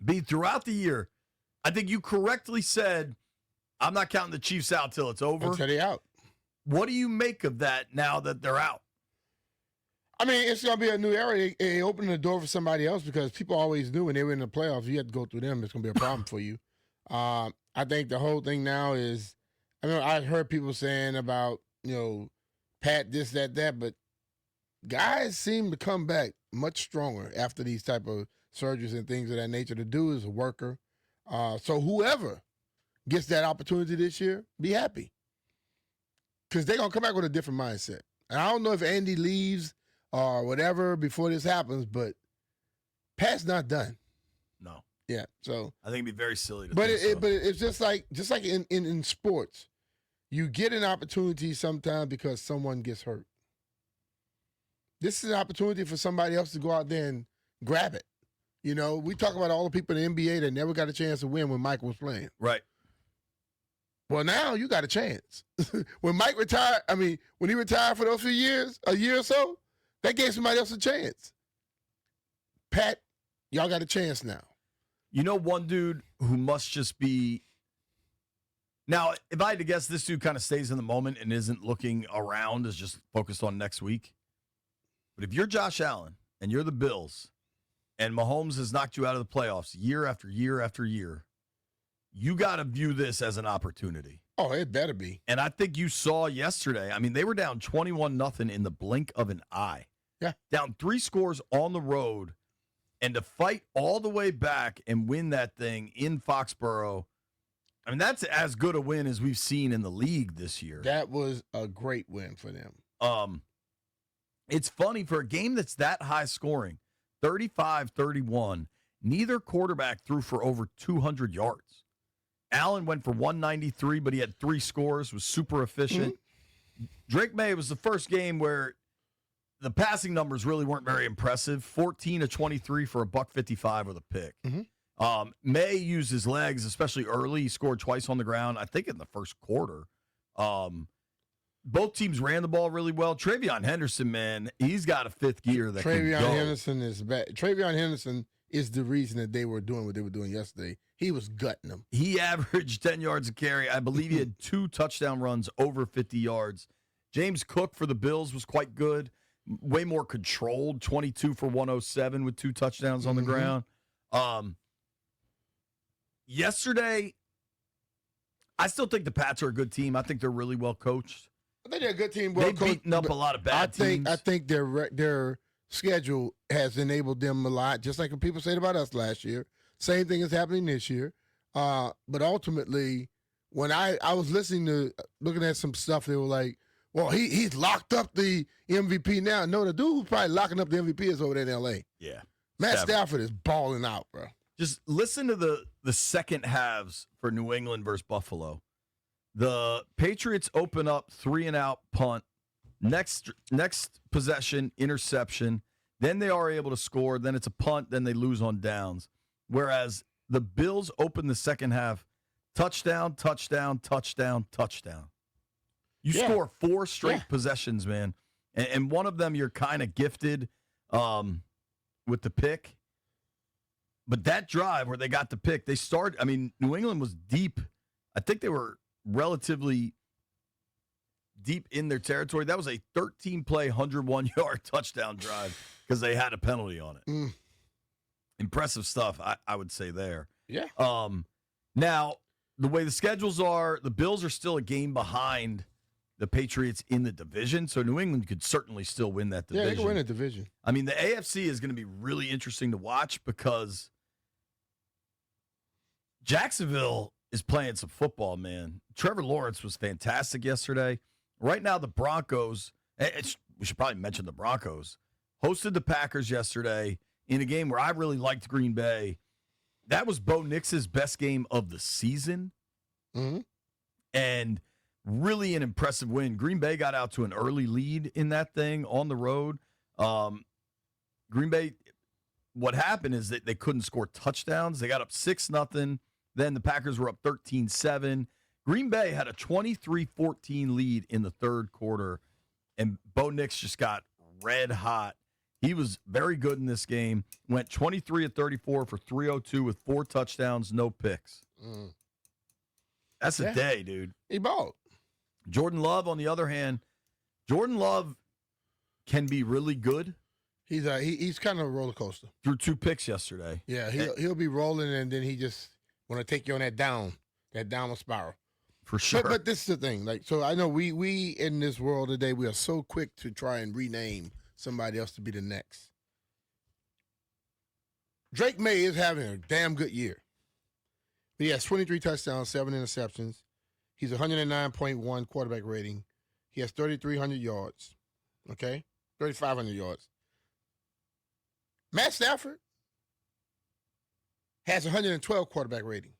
B, throughout the year, I think you correctly said, I'm not counting the Chiefs out till it's over. Until they out. What do you make of that now that they're out? I mean, it's going to be a new era. They open the door for somebody else because people always knew when they were in the playoffs, you had to go through them. It's going to be a problem for you. I think the whole thing now is, I mean, I heard people saying about, Pat, this, that, but guys seem to come back much stronger after these type of surgeries and things of that nature. To do is a worker. So whoever gets that opportunity this year, be happy. Because they're going to come back with a different mindset. And I don't know if Andy leaves or whatever before this happens, but Pat's not done. No. Yeah, so I think it'd be very silly to but think so. But it's just like in sports, you get an opportunity sometimes because someone gets hurt. This is an opportunity for somebody else to go out there and grab it. We talk about all the people in the NBA that never got a chance to win when Mike was playing. Right. Well, now you got a chance. When Mike retired, when he retired for those few years, a year or so, that gave somebody else a chance. Pat, y'all got a chance now. One dude who must just be. Now, if I had to guess, this dude kind of stays in the moment and isn't looking around, is just focused on next week. But if you're Josh Allen and you're the Bills and Mahomes has knocked you out of the playoffs year after year after year, you got to view this as an opportunity. Oh, it better be. And I think you saw yesterday, they were down 21-0 in the blink of an eye. Yeah. Down 3 scores on the road, and to fight all the way back and win that thing in Foxborough, that's as good a win as we've seen in the league this year. That was a great win for them. It's funny, for a game that's that high scoring, 35-31, neither quarterback threw for over 200 yards. Allen went for 193, but he had 3 scores, was super efficient. Mm-hmm. Drake May was the first game where the passing numbers really weren't very impressive. 14 of 23 for $155 with a pick. Mm-hmm. May used his legs, especially early. He scored twice on the ground, I think in the first quarter. Both teams ran the ball really well. TreVeyon Henderson, man, he's got a fifth gear that can go. Henderson is bad. TreVeyon Henderson is the reason that they were doing what they were doing yesterday. He was gutting them. He averaged 10 yards a carry. I believe he had 2 touchdown runs over 50 yards. James Cook for the Bills was quite good. Way more controlled, 22 for 107 with 2 touchdowns on the ground. Yesterday, I still think the Pats are a good team. I think they're really well coached. I think they're a good team. They've beaten up a lot of bad teams. I think their schedule has enabled them a lot, just like what people said about us last year. Same thing is happening this year. But ultimately, when I was looking at some stuff, they were like, well, he's locked up the MVP now. No, the dude who's probably locking up the MVP is over there in L.A. Yeah. Matt Stafford is balling out, bro. Just listen to the second halves for New England versus Buffalo. The Patriots open up 3-and-out punt. Next possession, interception. Then they are able to score. Then it's a punt. Then they lose on downs. Whereas the Bills open the second half, touchdown, touchdown, touchdown, touchdown. You score 4 straight possessions, man. And one of them you're kind of gifted with the pick. But that drive where they got the pick, New England was deep. I think they were relatively deep in their territory. That was a 13-play, 101-yard touchdown drive because they had a penalty on it. Impressive stuff, I would say there. Yeah. Now, the way the schedules are, the Bills are still a game behind the Patriots in the division, so New England could certainly still win that division. Yeah, they can win the division. The AFC is going to be really interesting to watch because Jacksonville is playing some football, man. Trevor Lawrence was fantastic yesterday. Right now, the Broncos, we should probably mention the Broncos, hosted the Packers yesterday in a game where I really liked Green Bay. That was Bo Nix's best game of the season. Mm-hmm. And really an impressive win. Green Bay got out to an early lead in that thing on the road. Green Bay, what happened is that they couldn't score touchdowns. They got up 6-0. Then the Packers were up 13-7. Green Bay had a 23-14 lead in the third quarter, and Bo Nix just got red hot. He was very good in this game. Went 23 of 34 for 302 with 4 touchdowns, no picks. That's a day, dude. He balled. Jordan Love, on the other hand, Jordan Love can be really good. He's kind of a roller coaster. Threw 2 picks yesterday. Yeah, he'll be rolling, and then he just want to take you on that downward spiral. For sure. But this is the thing. Like, so I know we in this world today, we are so quick to try and rename somebody else to be the next. Drake May is having a damn good year. He has 23 touchdowns, 7 interceptions. He's 109.1 quarterback rating. He has 3,300 yards. Okay? 3,500 yards. Matt Stafford has 112 quarterback rating.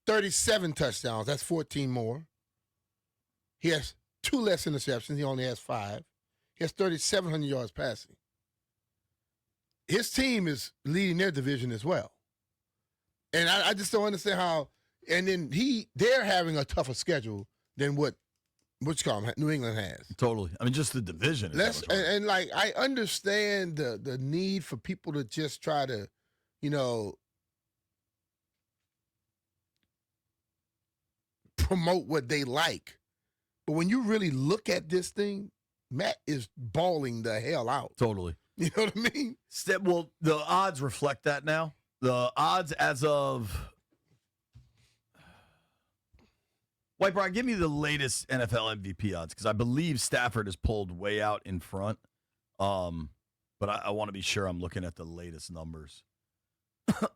37 touchdowns. That's 14 more. He has 2 less interceptions. He only has 5. He has 3,700 yards passing. His team is leading their division as well. And I just don't understand how. And then they're having a tougher schedule than what New England has. Totally. I mean, just the division. And like, I understand the need for people to just try to, promote what they like. But when you really look at this thing, Matt is balling the hell out. Totally. You know what I mean? Well, the odds reflect that now. The odds as of White Brian, give me the latest NFL MVP odds because I believe Stafford is pulled way out in front. But I want to be sure I'm looking at the latest numbers.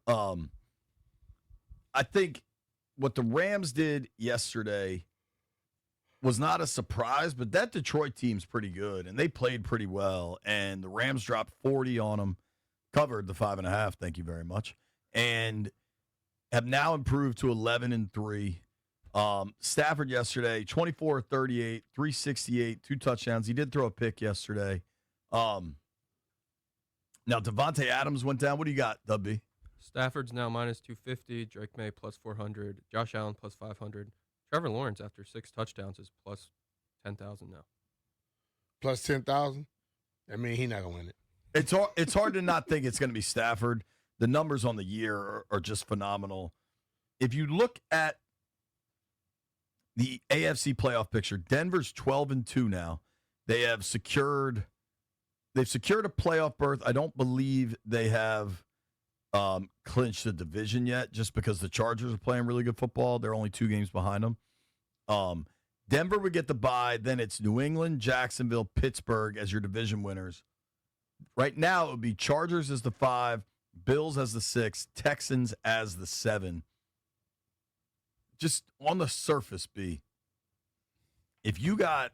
I think what the Rams did yesterday was not a surprise, but that Detroit team's pretty good, and they played pretty well. And the Rams dropped 40 on them, covered the 5.5. Thank you very much, and have now improved to 11-3. Stafford yesterday, 24 of 38, 368, 2 touchdowns. He did throw a pick yesterday. Now Devontae Adams went down. What do you got, W? Stafford's now minus 250. Drake May plus 400. Josh Allen plus 500. Trevor Lawrence, after 6 touchdowns, is plus 10,000 now. Plus 10,000? I mean, he's not going to win it. It's hard to not think it's going to be Stafford. The numbers on the year are just phenomenal. If you look at the AFC playoff picture, Denver's 12-2 now. They've secured a playoff berth. I don't believe they have clinched the division yet, just because the Chargers are playing really good football. They're only 2 games behind them. Denver would get the bye. Then it's New England, Jacksonville, Pittsburgh as your division winners. Right now, it would be Chargers as the 5, Bills as the 6, Texans as the 7. Just on the surface, B, if you got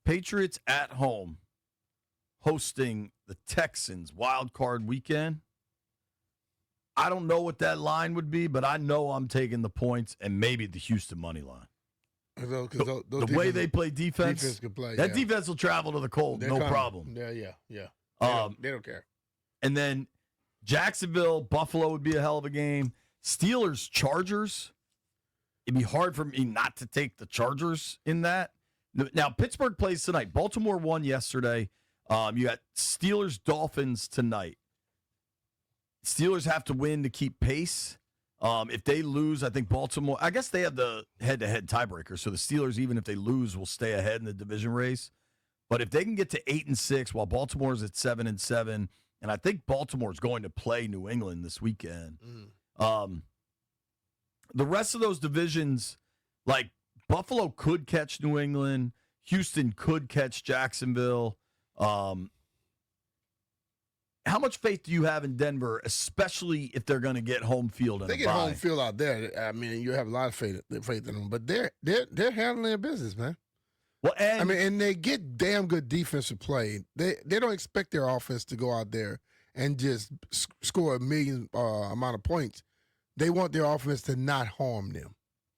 Patriots at home hosting the Texans wild card weekend, I don't know what that line would be, but I know I'm taking the points and maybe the Houston money line. The way they play defense defense will travel to the cold, problem. Yeah. They don't care. And then Jacksonville, Buffalo would be a hell of a game. Steelers, Chargers. It'd be hard for me not to take the Chargers in that. Now, Pittsburgh plays tonight. Baltimore won yesterday. You got Steelers, Dolphins tonight. Steelers have to win to keep pace. If they lose, I think Baltimore, I guess they have the head-to-head tiebreaker. So the Steelers, even if they lose, will stay ahead in the division race. But if they can get to 8-6 while Baltimore's at 7-7, and I think Baltimore's going to play New England this weekend. The rest of those divisions, like Buffalo could catch New England, Houston could catch Jacksonville. How much faith do you have in Denver, especially if they're going to get home field? They get home field out there. I mean, you have a lot of faith in them, but they're handling their business, man. Well, and they get damn good defensive play. They don't expect their offense to go out there and just score a million amount of points. They want their offense to not harm them.